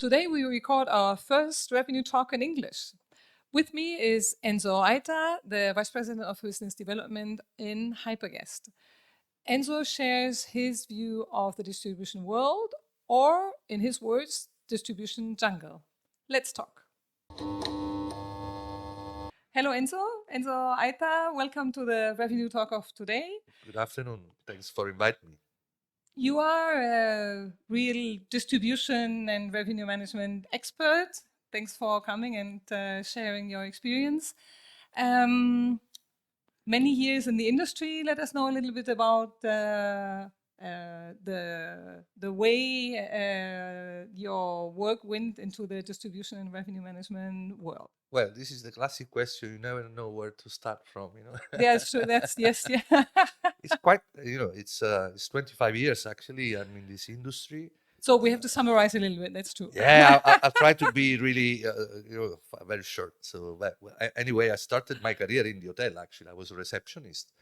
Today we record our first revenue talk in English. With me is Enzo Aita, the Vice President of Business Development in Hyperguest. Enzo shares his view of the distribution world, or in his words, distribution jungle. Let's talk. Hello, Enzo Aita, welcome to the revenue talk of today. Good afternoon. Thanks for inviting me. You are a real distribution and revenue management expert. Thanks for coming and sharing your experience. Many years in the industry. Let us know a little bit about the way your work went into the distribution and revenue management world. Well, this is the classic question. You never know where to start from. That's true. That's yes, yeah. It's quite. It's 25 years actually. I'm in this industry. So we have to summarize a little bit. That's true. Yeah, I'll try to be really, very short. So, anyway, I started my career in the hotel. Actually, I was a receptionist,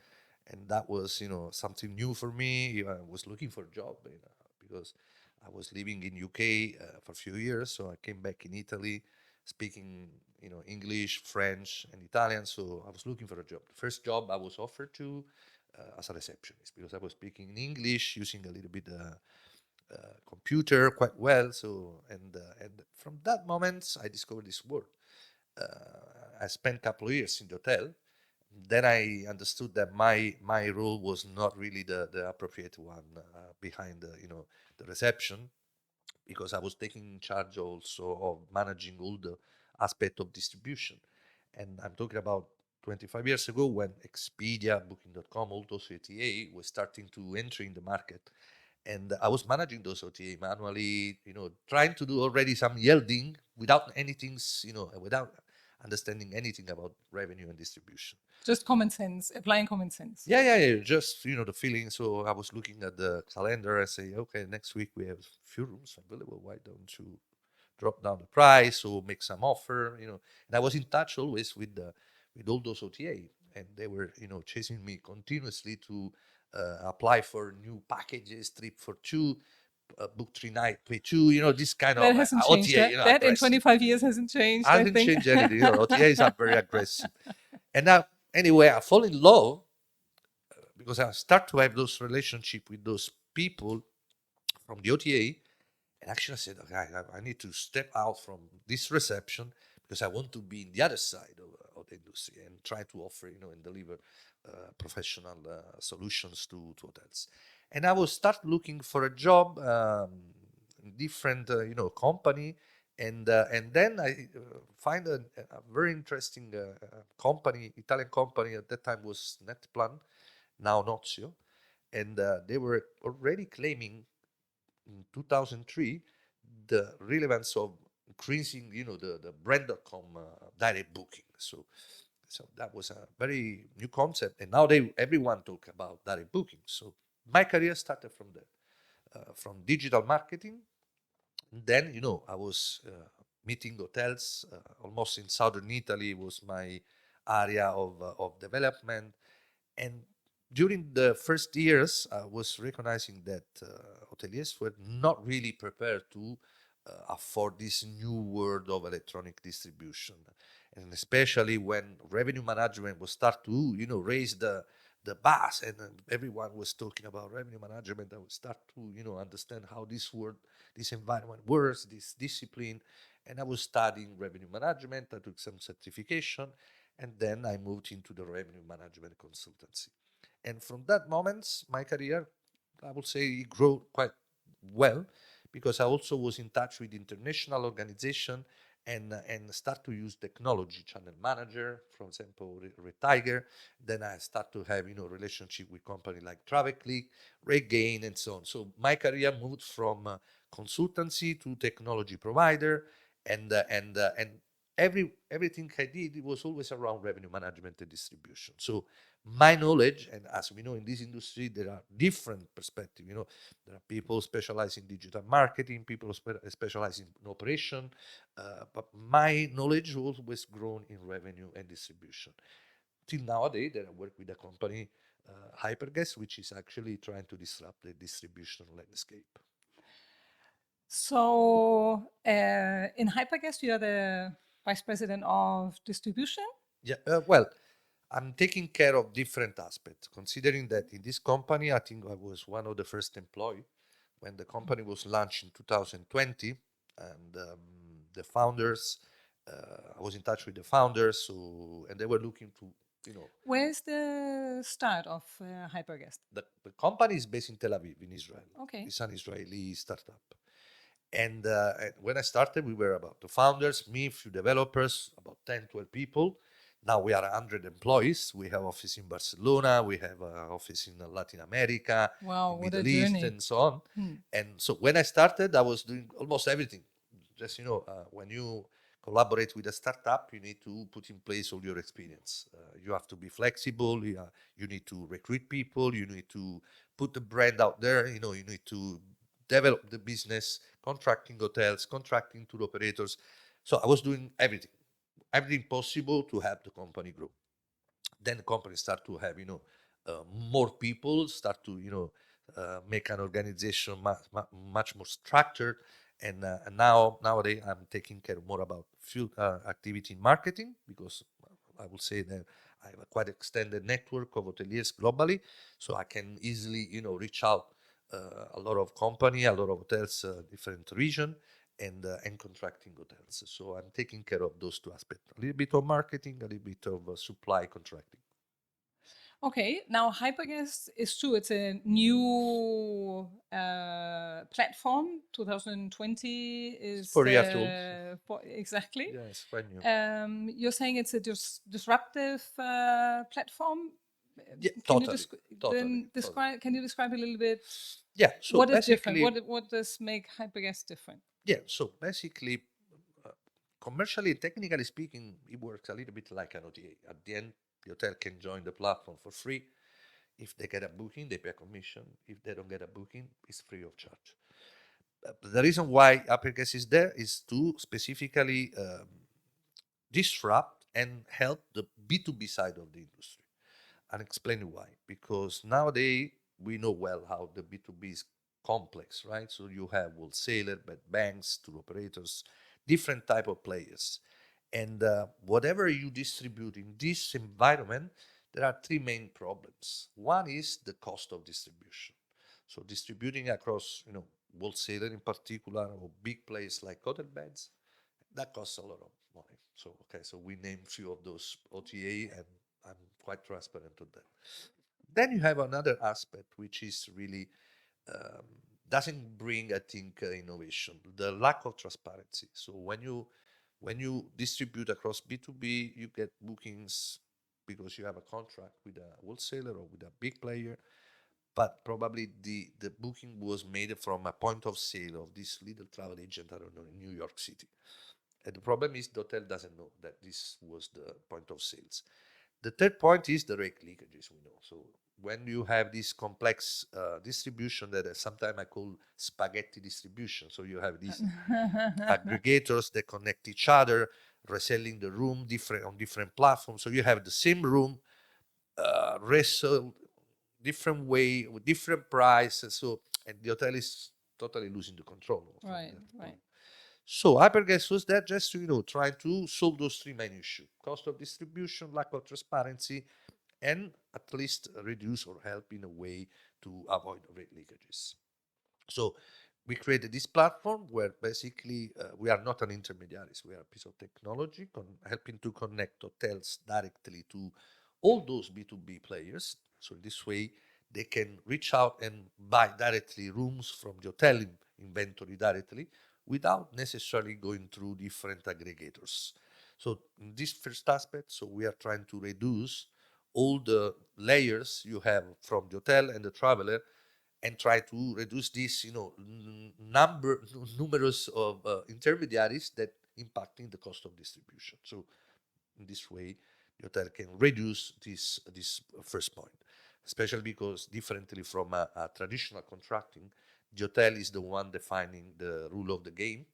and that was, something new for me. I was looking for a job, because I was living in UK for a few years. So I came back in Italy, speaking, English, French, and Italian. So I was looking for a job. The first job I was offered to as a receptionist, because I was speaking in English, using a little bit. Computer quite well. So and from that moment, I discovered this word. I spent a couple of years in the hotel. Then I understood that my role was not really the appropriate one behind the reception, because I was taking charge also of managing all the aspect of distribution. And I'm talking about 25 years ago, when Expedia, Booking.com, all those OTA was starting to enter in the market. And I was managing those OTA manually, trying to do already some yielding without anything, without understanding anything about revenue and distribution. Just common sense, applying common sense. Yeah. Just, the feeling. So I was looking at the calendar and say, okay, next week we have a few rooms available. Why don't you drop down the price or make some offer, And I was in touch always with all those OTA, and they were, chasing me continuously to apply for new packages, trip for two, book 3 night, pay 2, this kind That of hasn't changed. OTA. That in 25 years hasn't changed. I didn't change anything. OTAs are very aggressive. And now, anyway, I fall in love because I start to have those relationship with those people from the OTA. And actually, I said, okay, I need to step out from this reception, because I want to be in the other side of the industry and try to offer, and deliver professional solutions to hotels. And I will start looking for a job in different, company. And then I find a very interesting company, Italian company at that time was Netplan, now Nozio. And they were already claiming in 2003 the relevance of increasing, the brand.com direct booking. So that was a very new concept, and now everyone talk about direct booking. So my career started from there, from digital marketing. Then, I was meeting hotels almost in southern Italy was my area of development. And during the first years, I was recognizing that hoteliers were not really prepared to afford this new world of electronic distribution, and especially when revenue management was start to raise the bus, and everyone was talking about revenue management. I would start to understand how this environment works, this discipline, and I was studying revenue management. I took some certification, and then I moved into the revenue management consultancy. And from that moment, my career, I would say, grew quite well, because I also was in touch with international organization, and start to use technology, channel manager, for example, Retiger. Then I start to have relationship with company like TravelClick, Regain, and so on. So my career moved from consultancy to technology provider, and everything I did, it was always around revenue management and distribution. So my knowledge, and as we know in this industry, there are different perspectives. There are people specializing in digital marketing, people specializing in operation, but my knowledge always grown in revenue and distribution. Till nowadays, that I work with a company, Hyperguest, which is actually trying to disrupt the distribution landscape. So in Hyperguest, you are the vice president of distribution. Yeah, well, I'm taking care of different aspects, considering that in this company, I think I was one of the first employee when the company was launched in 2020, and the founders, I was in touch with the founders, so and they were looking to, you know, Where's the start of Hyperguest? the company is based in Tel Aviv, in Israel. Okay. It's an Israeli startup. And when I started, we were about the founders, me, few developers, about 10, 12 people. Now we are 100 employees. We have office in Barcelona. We have an office in Latin America, Wow, in what a Middle East, journey. and so on. Hmm. And so when I started, I was doing almost everything. Just, when you collaborate with a startup, you need to put in place all your experience. You have to be flexible. You need to recruit people. You need to put the brand out there. You need to develop the business, contracting hotels, contracting tour operators. So I was doing everything possible to help the company grow. Then the company start to have, more people, start to, make an organization much more structured. And nowadays I'm taking care more about few activity in marketing, because I will say that I have a quite extended network of hoteliers globally, so I can easily, reach out a lot of company, a lot of hotels, different region, and contracting hotels. So I'm taking care of those two aspects: a little bit of marketing, a little bit of supply contracting. Okay, now Hyperguest is true. It's a new platform. 2020 is 4 years old. exactly. Yeah, it's quite new. You're saying it's a disruptive platform. Yeah, Can you totally. describe? Can you describe a little bit Yeah, so what is different? basically, What does make Hyperguest different? commercially, technically speaking, it works a little bit like an OTA. At the end, the hotel can join the platform for free. If they get a booking, they pay a commission. If they don't get a booking, it's free of charge. The reason why Hyperguest is there is to specifically disrupt and help the B2B side of the industry. And explain why. Because nowadays we know well how the B2B is complex, right? So you have wholesaler, but banks, tour operators, different type of players. And whatever you distribute in this environment, there are three main problems. One is the cost of distribution. So distributing across, wholesaler in particular, or big players like hotel beds, that costs a lot of money. So okay, so we name few of those OTA, and I'm quite transparent on that. Then you have another aspect which is really um, doesn't bring, I think, innovation: the lack of transparency. So when you distribute across B2B, you get bookings because you have a contract with a wholesaler or with a big player, but probably the booking was made from a point of sale of this little travel agent, I don't know, in New York City. And the problem is the hotel doesn't know that this was the point of sales. The third point is the rate leakages, we know. So when you have this complex distribution that sometimes I call spaghetti distribution, so you have these aggregators that connect each other, reselling the room different on different platforms. So you have the same room resold different way with different price. And the hotel is totally losing the control from Right, that right. point. So Hyperguest was there just to, try to solve those three main issues: cost of distribution, lack of transparency, and at least reduce or help in a way to avoid rate leakages. So we created this platform where basically we are not an intermediaries. We are a piece of technology helping to connect hotels directly to all those B2B players. So this way they can reach out and buy directly rooms from the hotel inventory directly without necessarily going through different aggregators. So in this first aspect, so we are trying to reduce all the layers you have from the hotel and the traveler, and try to reduce this, numerous of intermediaries that impacting the cost of distribution. So in this way, the hotel can reduce this first point, especially because differently from a traditional contracting, the hotel is the one defining the rule of the game.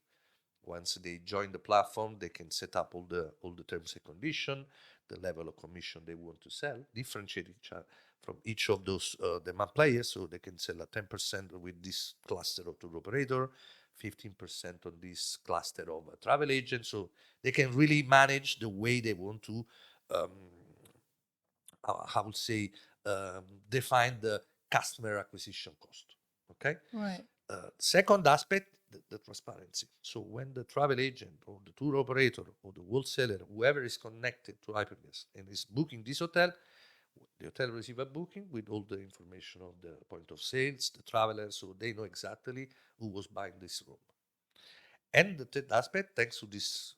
Once they join the platform, they can set up all the terms and conditions, the level of commission they want to sell, differentiate each other from each of those demand players. So they can sell at 10% with this cluster of tour operator, 15% on this cluster of travel agents, so they can really manage the way they want to, um, I would say, define the customer acquisition cost. Okay. Right. Second aspect, the transparency. So when the travel agent or the tour operator or the wholesaler, whoever is connected to Hyperguest and is booking this hotel, the hotel receive a booking with all the information of the point of sales, the traveler, so they know exactly who was buying this room. And the third aspect, thanks to this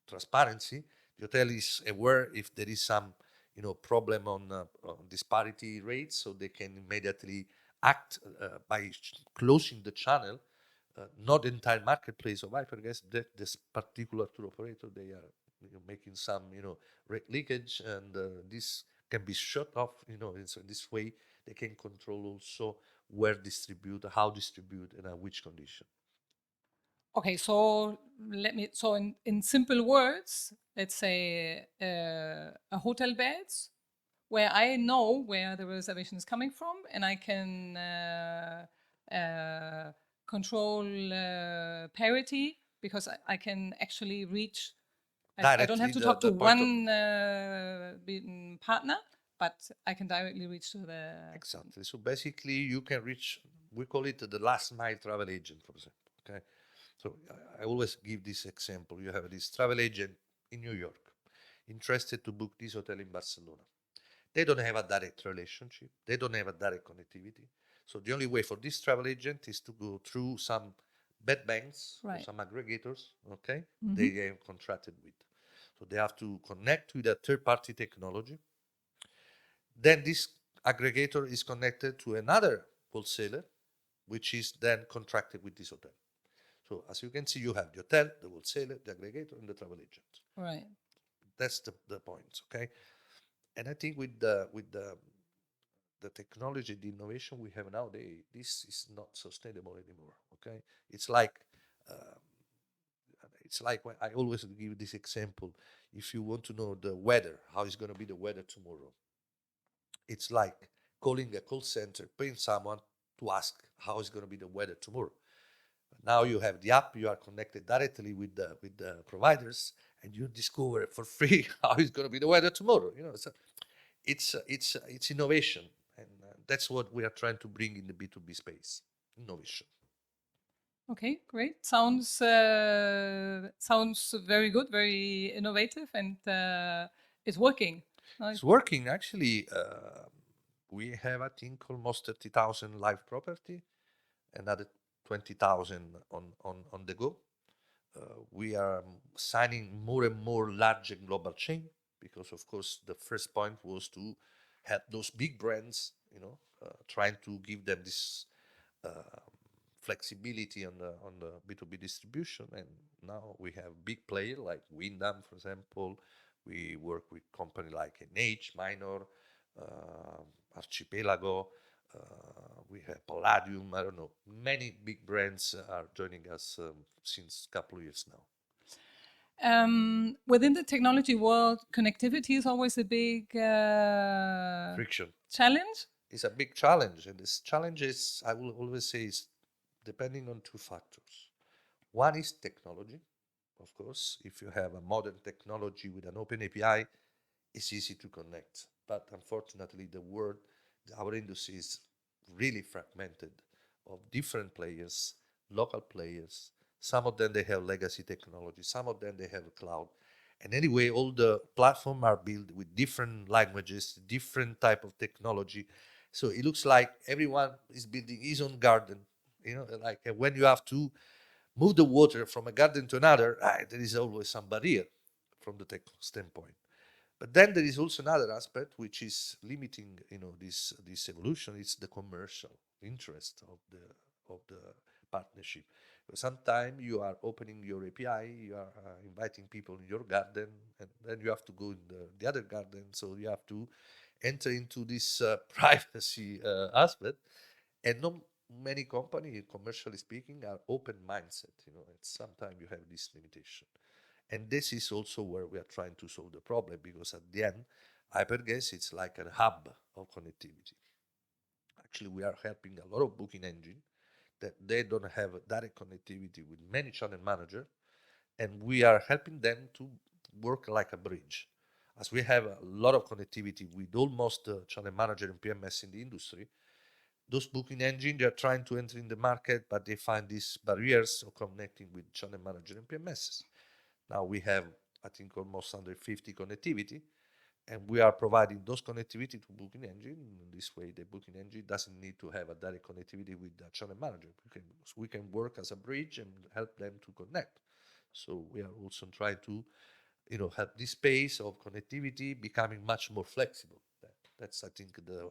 transparency, the hotel is aware if there is some, problem on disparity rates, so they can immediately act by closing the channel. Not the entire marketplace of Hyperguest, that this particular tour operator, they are making some, rate leakage, and this can be shut off. So in this way, they can control also where distribute, how distribute, and at which condition. Okay, so in simple words, let's say a hotel beds where I know where the reservation is coming from, and I can control parity because I can actually reach. I don't have Directly to talk to the point of one partner, but I can directly reach to the. exactly. So basically, you can reach. We call it the last mile travel agent, for example. Okay. So I always give this example. You have this travel agent in New York, interested to book this hotel in Barcelona. They don't have a direct relationship. They don't have a direct connectivity. So the only way for this travel agent is to go through some bed banks or Right. some aggregators, okay, they have contracted with. So they have to connect with a third-party technology. Then this aggregator is connected to another wholesaler, which is then contracted with this hotel. So as you can see, you have the hotel, the wholesaler, the aggregator, and the travel agent. Right. That's the point, okay? And I think with the technology, the innovation we have nowadays, this is not sustainable anymore. Okay, it's like uh, when I always give this example. If you want to know the weather, how is going to be the weather tomorrow, it's like calling a call center, paying someone to ask how is going to be the weather tomorrow. Now you have the app, you are connected directly with the providers, and you discover for free how is going to be the weather tomorrow. So it's innovation, and that's what we are trying to bring in the B2B space. Innovation. Okay, great. Sounds very good, very innovative, and it's working. It's working actually. We have, I think, almost 30,000 live property, another 20,000 on the go. We are signing more and more large and global chain, because of course the first point was to help those big brands, trying to give them this uh, flexibility on the B2B distribution. And now we have big players like Wyndham, for example. We work with company like NH, Minor, Archipelago. We have Palladium. I don't know. Many big brands are joining us since a couple of years now. Within the technology world, connectivity is always a big Friction. challenge. It's a big challenge, and this challenge is, I will always say, is depending on two factors. One is technology. Of course, if you have a modern technology with an open API, it's easy to connect. But unfortunately, our industry is really fragmented of different players, local players. Some of them, they have legacy technology. Some of them, they have cloud. And anyway, all the platforms are built with different languages, different type of technology. So it looks like everyone is building his own garden. Like when you have to move the water from a garden to another, there is always some barrier from the tech standpoint. But then there is also another aspect which is limiting, this evolution. It's the commercial interest of the partnership. Sometimes you are opening your API, you are inviting people in your garden, and then you have to go in the other garden. So you have to enter into this privacy aspect, and not many companies, commercially speaking, are open mindset. And sometimes you have this limitation. And this is also where we are trying to solve the problem, because at the end, Hyperguest, it's like a hub of connectivity. Actually, we are helping a lot of booking engine that they don't have a direct connectivity with many channel manager, and we are helping them to work like a bridge. As we have a lot of connectivity with almost channel manager and PMS in the industry, those booking engine, they are trying to enter in the market, but they find these barriers of connecting with channel manager and PMSs. Now we have, I think, almost 150 connectivity, and we are providing those connectivity to booking engine. In this way, the booking engine doesn't need to have a direct connectivity with the channel manager. We can work as a bridge and help them to connect. So we are also trying to, help this space of connectivity becoming much more flexible. That's, I think, the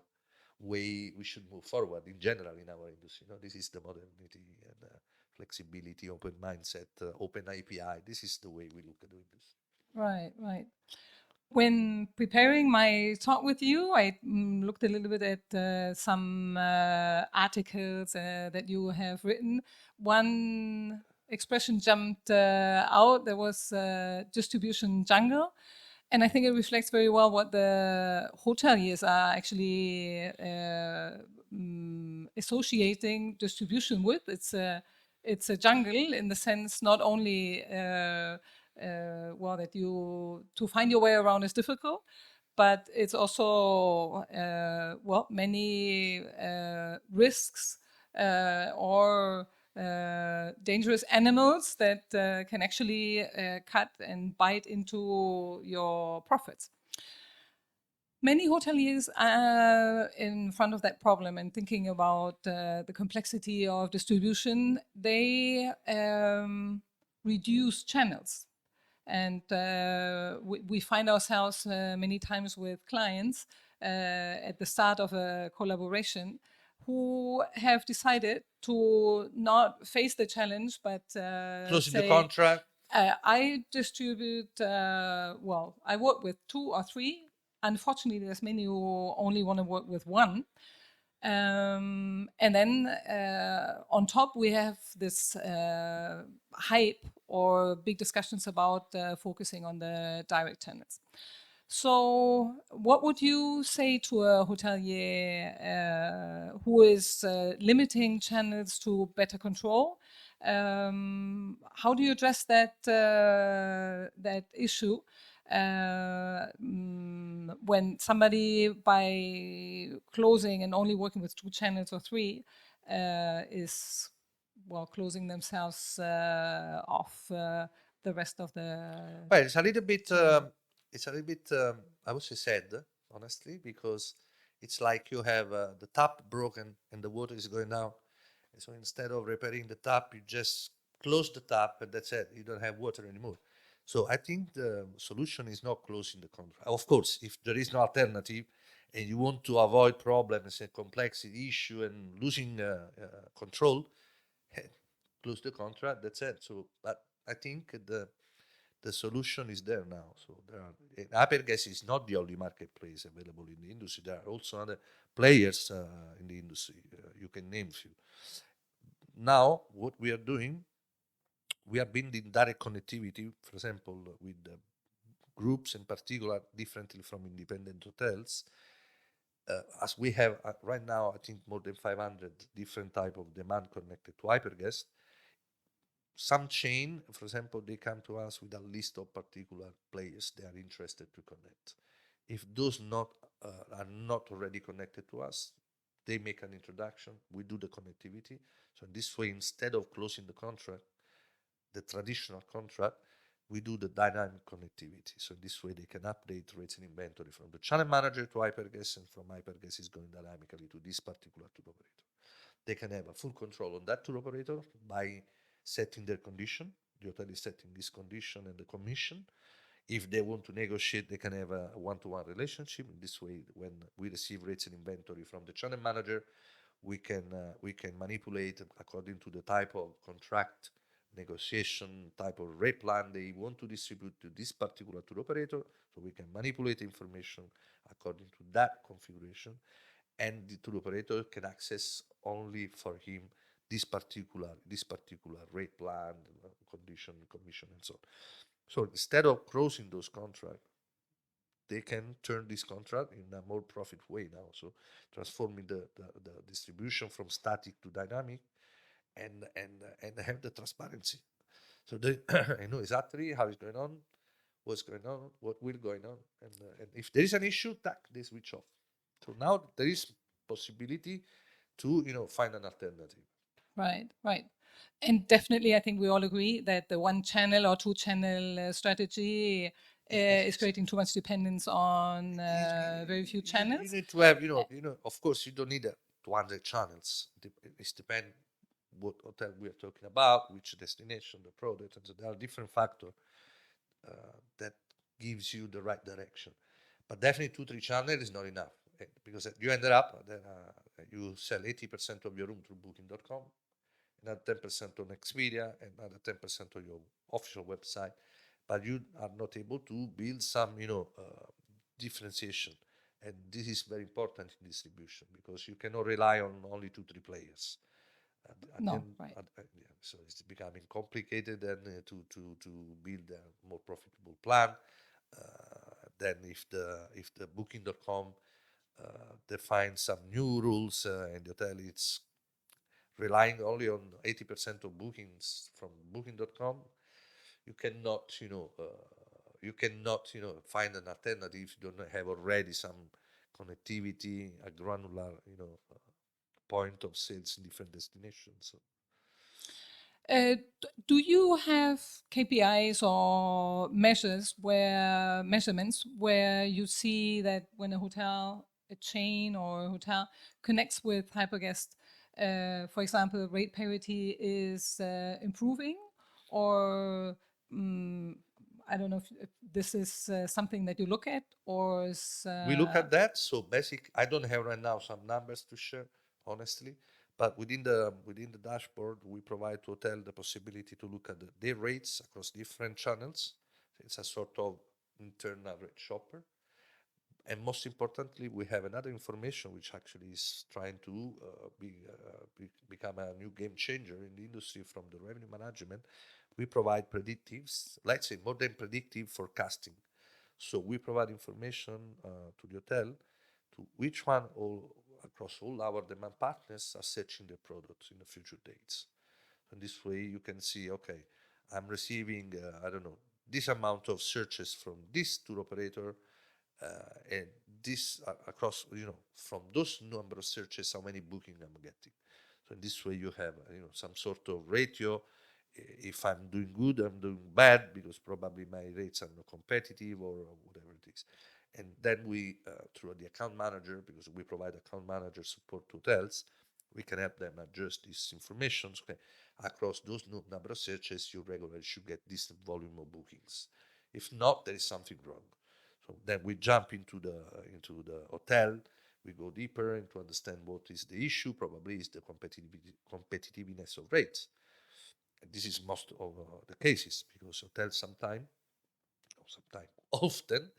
way we should move forward in general in our industry. This is the modernity and flexibility, open mindset, open API. This is the way we look at the industry. Right, right. When preparing my talk with you, I looked a little bit at some articles that you have written. One expression jumped out. There was distribution jungle. And I think it reflects very well what the hoteliers are actually associating distribution with. It's a jungle in the sense not only that you to find your way around is difficult, but it's also many risks or dangerous animals that can actually cut and bite into your profits. Many hoteliers are in front of that problem and thinking about the complexity of distribution. They reduce channels. And we find ourselves many times with clients at the start of a collaboration who have decided to not face the challenge, but closing the contract. I distribute, I work with 2 or 3. Unfortunately, there's many who only want to work with 1. And then on top, we have this hype or big discussions about focusing on the direct channels. So what would you say to a hotelier who is limiting channels to better control? How do you address that issue when somebody, by closing and only working with 2 channels or 3, is closing themselves off the rest of the? Well, it's a little bit. I would say sad, honestly, because it's like you have the tap broken and the water is going down. And so instead of repairing the tap, you just close the tap and that's it. You don't have water anymore. So I think the solution is not closing the contract. Of course, if there is no alternative and you want to avoid problems and complexity issue and losing control, close the contract. That's it. So, but I think the solution is there now. So there are Hyperguest is not the only marketplace available in the industry. There are also other players in the industry. You can name a few. Now, what we are doing, we are building direct connectivity, for example, with groups in particular, differently from independent hotels. As we have right now, I think more than 500 different type of demand connected to Hyperguest. Some chain, for example, they come to us with a list of particular players they are interested to connect. If those are not already connected to us, they make an introduction, we do the connectivity. So in this way, instead of closing the contract, the traditional contract, we do the dynamic connectivity. So in this way, they can update rates and inventory from the channel manager to Hyperguest, and from Hyperguest is going dynamically to this particular tour operator. They can have a full control on that tour operator by setting their condition. The hotel is setting this condition and the commission. If they want to negotiate, they can have a one-to-one relationship. In this way, when we receive rates and inventory from the channel manager, we can manipulate according to the type of contract negotiation, type of rate plan they want to distribute to this particular tour operator. So we can manipulate information according to that configuration, and the tour operator can access only for him this particular rate plan, condition, commission, and so on. So instead of closing those contracts, they can turn this contract in a more profit way now. So transforming the distribution from static to dynamic, and have the transparency. So they I know exactly how it's going on, what's going on, what will going on, and if there is an issue, tack, they switch off. So now there is possibility to find an alternative. Right, right. And definitely, I think we all agree that the one channel or two channel strategy is creating too much dependence on very few You channels. need to have, of course, you don't need 200 channels. It depends what hotel we are talking about, which destination, the product, and so there are different factors that gives you the right direction. But definitely 2-3 channels is not enough because you ended up then you sell 80% of your room through Booking.com, another 10% on Expedia, and another 10% on your official website. But you are not able to build some, differentiation. And this is very important in distribution because you cannot rely on only 2-3 players. No, right. Yeah, so it's becoming complicated then to build a more profitable plan. Then if the Booking.com defines some new rules and the hotel it's relying only on 80% of bookings from Booking.com, you cannot find an alternative if you don't have already some connectivity, a granular point of sales in different destinations. So Do you have KPIs or measurements where you see that when a hotel, a chain or a hotel connects with Hyperguest, for example, rate parity is improving, or I don't know if this is something that you look at, or is we look at that. So I don't have right now some numbers to share, honestly, but within the dashboard, we provide to hotel the possibility to look at their rates across different channels. It's a sort of internal rate shopper. And most importantly, we have another information which actually is trying to become a new game changer in the industry from the revenue management. We provide predictives, let's say more than predictive forecasting. So we provide information to the hotel to which one all across all our demand partners are searching their products in the future dates. And this way you can see, okay, I'm receiving, I don't know, this amount of searches from this tour operator, and this across, from those number of searches, how many booking I'm getting. So in this way you have, some sort of ratio. If I'm doing good, I'm doing bad because probably my rates are not competitive or whatever it is. And then we, through the account manager, because we provide account manager support to hotels, we can help them adjust this information. So, okay, across those number of searches, you regularly should get this volume of bookings. If not, there is something wrong. So then we jump into the hotel. We go deeper and to understand what is the issue. Probably is the competitiveness of rates. And this is most of the cases because hotels sometimes, often,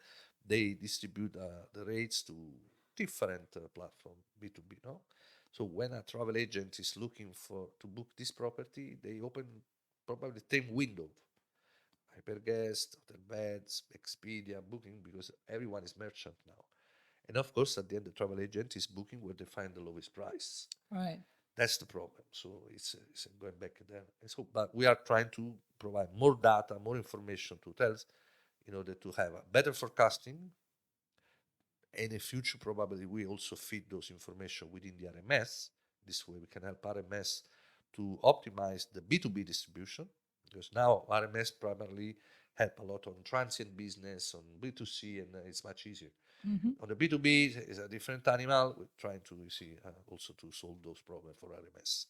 they distribute the rates to different platform B2B. No, so when a travel agent is looking to book this property, they open probably 10 window. Hyperguest, Hotel Beds, Expedia, Booking, because everyone is merchant now. And of course, at the end, the travel agent is booking where they find the lowest price. right? That's the problem. So it's going back there. And so, but we are trying to provide more data, more information to hotels in order to have a better forecasting. And in future, probably we also feed those information within the RMS. This way, we can help RMS to optimize the B2B distribution because now RMS primarily help a lot on transient business, on B2C, and it's much easier. On the B2B, it's a different animal. We're trying to also to solve those problems for RMS.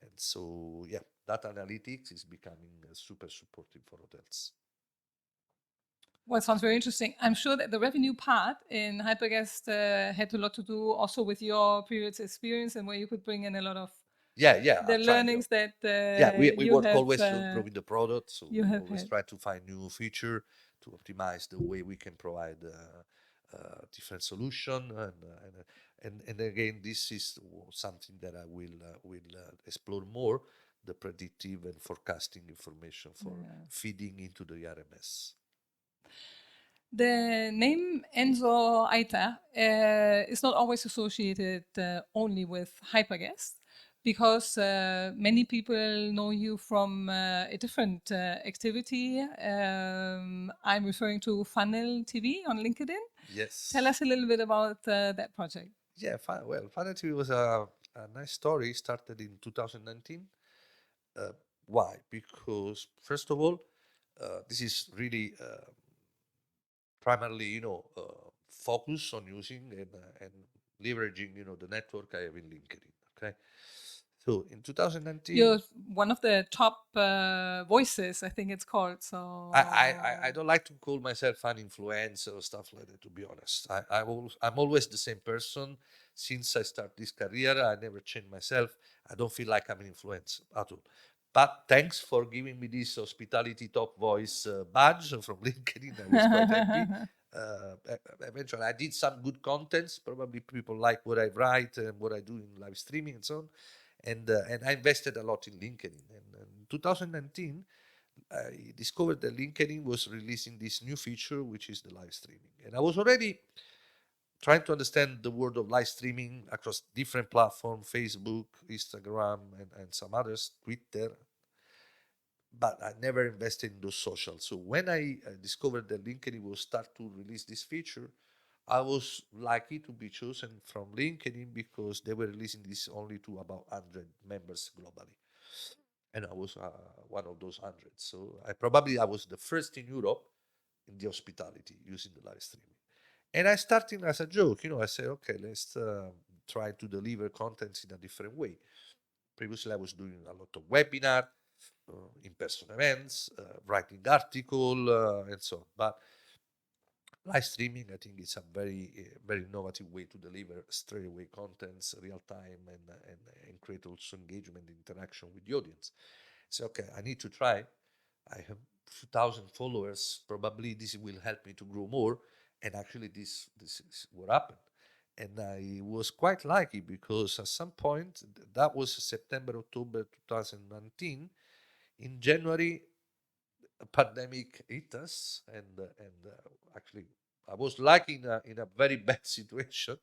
And so, yeah, data analytics is becoming super supportive for hotels. Well, it sounds very interesting. I'm sure that the revenue part in Hyperguest had a lot to do also with your previous experience and where you could bring in a lot of the learnings that we you work have, always to improving the product, so you we have always had. try to find new feature to optimize the way we can provide different solution, and again, this is something that I will explore more, the predictive and forecasting information for feeding into the RMS. The name Enzo Aita is not always associated only with Hyperguest, because many people know you from a different activity. I'm referring to Funnel TV on LinkedIn. Yes. Tell us a little bit about that project. Yeah, well, Funnel TV was a nice story. It started in 2019. Uh, why? Because first of all, this is really primarily, focus on using and leveraging, the network I have in LinkedIn. Okay, so in 2019, You're one of the top voices, I think it's called. So I don't like to call myself an influencer or stuff like that. To be honest, I'm always the same person since I start this career. I never change myself. I don't feel like I'm an influencer at all. But thanks for giving me this hospitality top voice badge from LinkedIn. I was quite happy. Eventually, I did some good contents. Probably people like what I write and what I do in live streaming and so on. And I invested a lot in LinkedIn. And in 2019, I discovered that LinkedIn was releasing this new feature, which is the live streaming. And I was already trying to understand the world of live streaming across different platforms, Facebook, Instagram, and some others, Twitter, but I never invested in those socials. So when I discovered that LinkedIn will start to release this feature, I was lucky to be chosen from LinkedIn because they were releasing this only to about 100 members globally. And I was one of those 100. So I was the first in Europe in the hospitality using the live streaming. And I started as a joke, I said, okay, let's try to deliver content in a different way. Previously, I was doing a lot of webinar, in-person events, writing article, and so on. But live streaming, I think it's a very innovative way to deliver straight away contents, real time, and create also engagement, interaction with the audience. So, okay, I need to try. I have few thousand followers. Probably this will help me to grow more. And actually, this is what happened. And I was quite lucky because at some point, that was September, October 2019. In January, a pandemic hit us, and actually, I was lucky in a very bad situation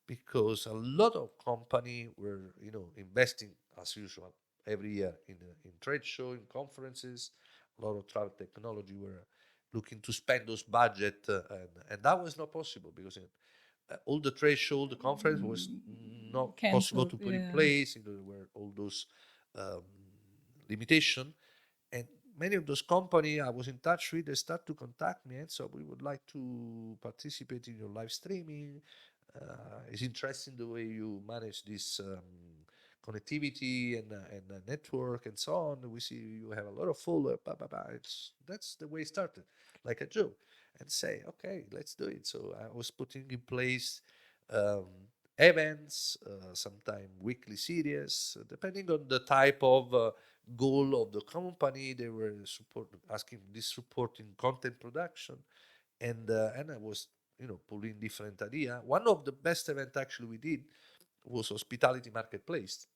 because a lot of company were investing as usual every year in trade show, in conferences. A lot of travel technology were looking to spend those budget, and that was not possible because all the trade show, the conference was not possible Cancelled. to put in Yeah. place. There were all those um, limitation, and many of those company I was in touch with, they start to contact me, and so we would like to participate in your live streaming. It's interesting the way you manage this connectivity and network and so on. We see you have a lot of followers. Blah, blah, blah. That's the way it started, like a joke, and say, okay, let's do it. So I was putting in place um, events, sometimes weekly series, depending on the type of goal of the company. They were asking this support in content production, and I was pulling different idea. One of the best event actually we did was hospitality marketplace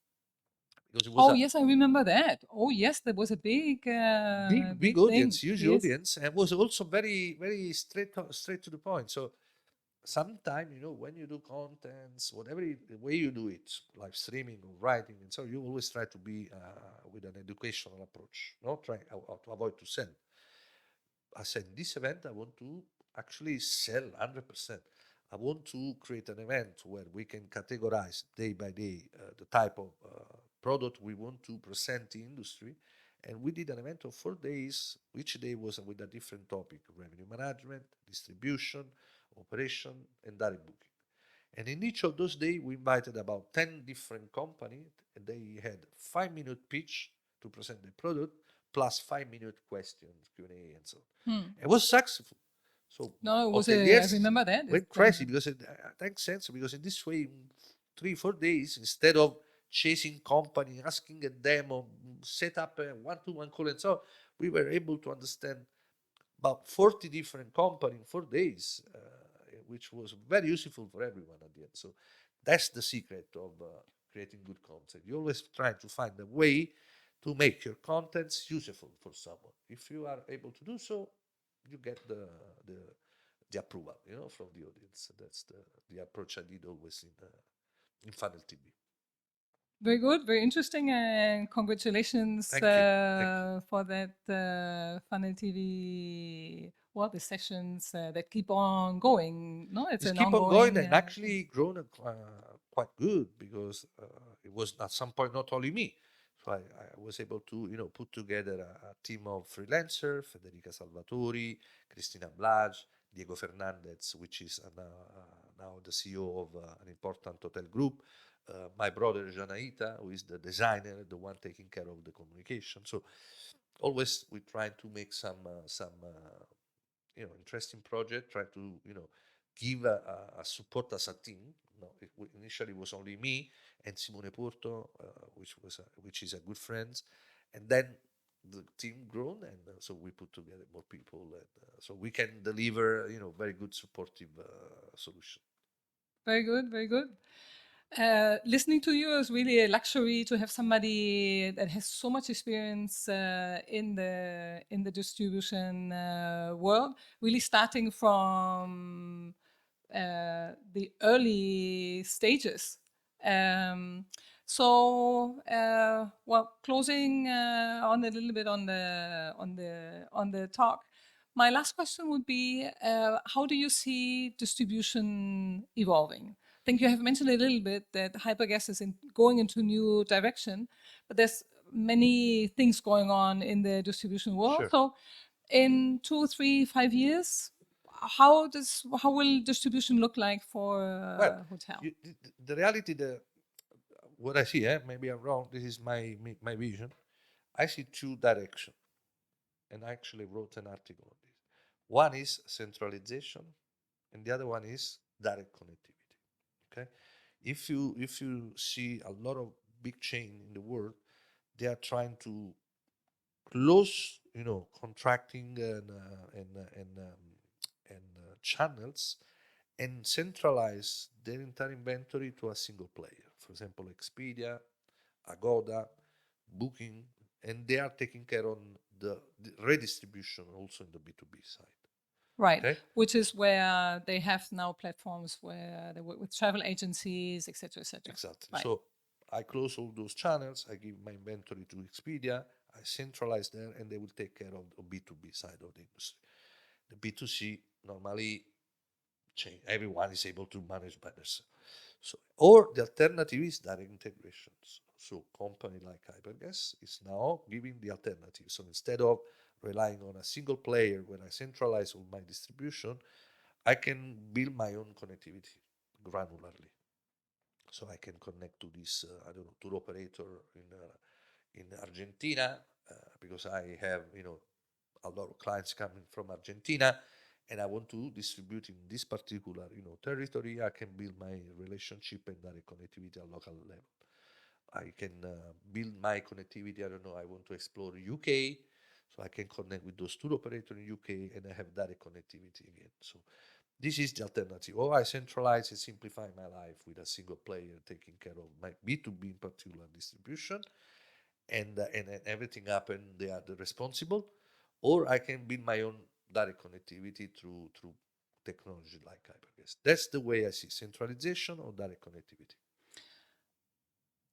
because it was Oh a yes, I remember that. Oh yes, there was a big big thing. audience, huge Yes. audience, and was also very straight to the point. So sometimes when you do contents, whatever the way you do it, live streaming or writing, and so you always try to be with an educational approach, not try to avoid to sell. I said, this event I want to actually sell 100%. I want to create an event where we can categorize day by day the type of product we want to present in industry. And we did an event of 4 days. Each day was with a different topic: revenue management, distribution, operation, and direct booking. And in each of those days, we invited about 10 different companies, and they had 5-minute pitch to present the product, plus 5-minute questions, Q&A, and so on. Hmm. It was successful. So No, it was a. I hoteliers remember that. went crazy because it makes sense, because in this way, in 3-4 days, instead of chasing company, asking a demo, set up a one-to-one call, and so on, we were able to understand about 40 different companies in 4 days, which was very useful for everyone at the end. So that's the secret of creating good content. You always try to find a way to make your contents useful for someone. If you are able to do so, you get the, the approval, from the audience. That's the approach I did always in Funnel TV. Very good, very interesting, and congratulations Thank you. Thank you. for that Funnel TV. Well, the sessions that keep on going. No, it's It's an keep on going ongoing. and actually grown quite good because it was at some point not only me. So I was able to, put together a team of freelancers: Federica Salvatori, Cristina Blage, Diego Fernandez, which is now the CEO of an important hotel group. My brother Enzo Aita, who is the designer, the one taking care of the communication. So always we try to make some interesting project. Try to give a support as a team. No, initially it was only me and Simone Porto, which is a good friend, and then the team grown, and so we put together more people, and so we can deliver very good supportive solution. Very good, very good. Listening to you is really a luxury to have somebody that has so much experience in the distribution world. Really starting from the early stages. Um, well, closing on a little bit on the talk. My last question would be: how do you see distribution evolving? I think you have mentioned a little bit that Hyperguest is going into new direction, but there's many things going on in the distribution world. Sure. So, in 2, 3, 5 years, how will distribution look like for Well, a hotel? the reality, what I see, maybe I'm wrong. This is my vision. I see two directions, and I actually wrote an article on this. One is centralization, and the other one is direct connectivity. Okay, if you see a lot of big chain in the world, they are trying to close, contracting and channels, and centralize their entire inventory to a single player. For example, Expedia, Agoda, Booking, and they are taking care on the redistribution also in the B2B side. Right, Okay. which is where they have now platforms where they work with travel agencies, etc., etc. Exactly. Right. So I close all those channels. I give my inventory to Expedia. I centralize there, and they will take care of the B2B side of the industry. The B2C normally everyone is able to manage by themselves. So, or the alternative is direct integrations. So, company like Hyperguest is now giving the alternative. So, instead of relying on a single player where I centralize all my distribution, I can build my own connectivity granularly. So I can connect to this, I don't know, tour operator in Argentina, because I have a lot of clients coming from Argentina, and I want to distribute in this particular territory. I can build my relationship and direct connectivity at local level. I can build my connectivity. I don't know. I want to explore UK, so I can connect with those tour operators in UK, and I have direct connectivity again. So this is the alternative. Or I centralize and simplify my life with a single player taking care of my B2B in particular distribution, and everything happen. They are the responsible. Or I can build my own direct connectivity through technology like Hyperguest. That's the way I see centralization or direct connectivity.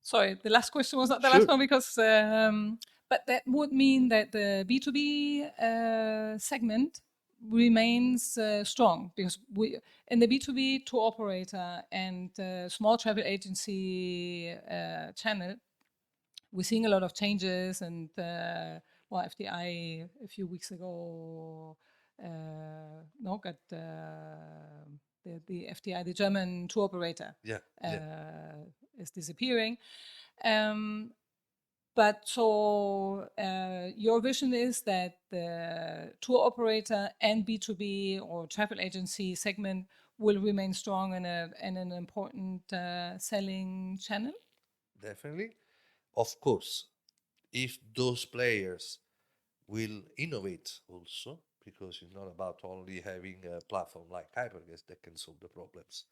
Sorry, the last question was not the Sure. last one because, but that would mean that the B2B segment remains strong because we in the B2B tour operator and small travel agency channel, we're seeing a lot of changes, and well, FDI a few weeks ago no got the FDI, the German tour operator, Yeah. is disappearing. But so your vision is that the tour operator and B2B or travel agency segment will remain strong and an important selling channel? Definitely. Of course, if those players will innovate also, because it's not about only having a platform like Hyperguest that can solve the problems.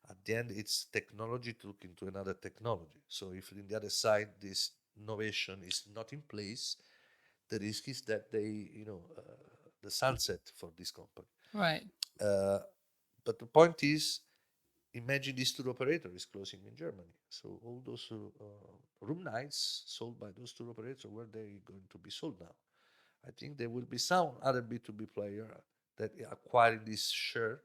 At the end, it's technology to look into another technology. So if in the other side this innovation is not in place, the risk is that the sunset for this company. Right. But the point is, imagine this tour operator is closing in Germany. So all those room nights sold by those tour operators, where they going to be sold now? I think there will be some other B2B player that acquiring this share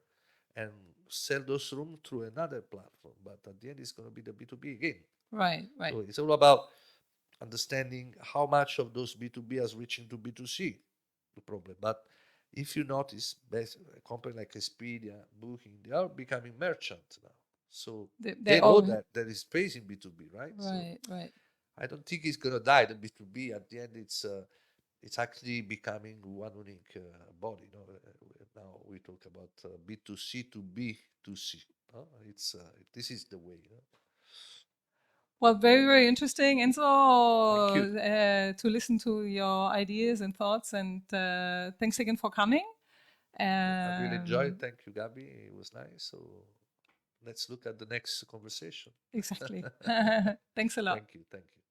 and sell those rooms through another platform. But at the end, it's going to be the B2B again. Right, right. So it's all about understanding how much of those B2B is reaching to B2C, the problem. But if you notice, a company like Expedia, Booking, they are becoming merchant now. So they know that there is space in B2B, right? Right, So right. I don't think it's going to die, the B2B. At the end, it's actually becoming one unique body. Now we talk about B2C to B2C. It's this is the way. Well, very, very interesting, Enzo, Thank you. to listen to your ideas and thoughts. And thanks again for coming. I really enjoyed it. Thank you, Gabby. It was nice. So let's look at the next conversation. Exactly. Thanks a lot. Thank you. Thank you.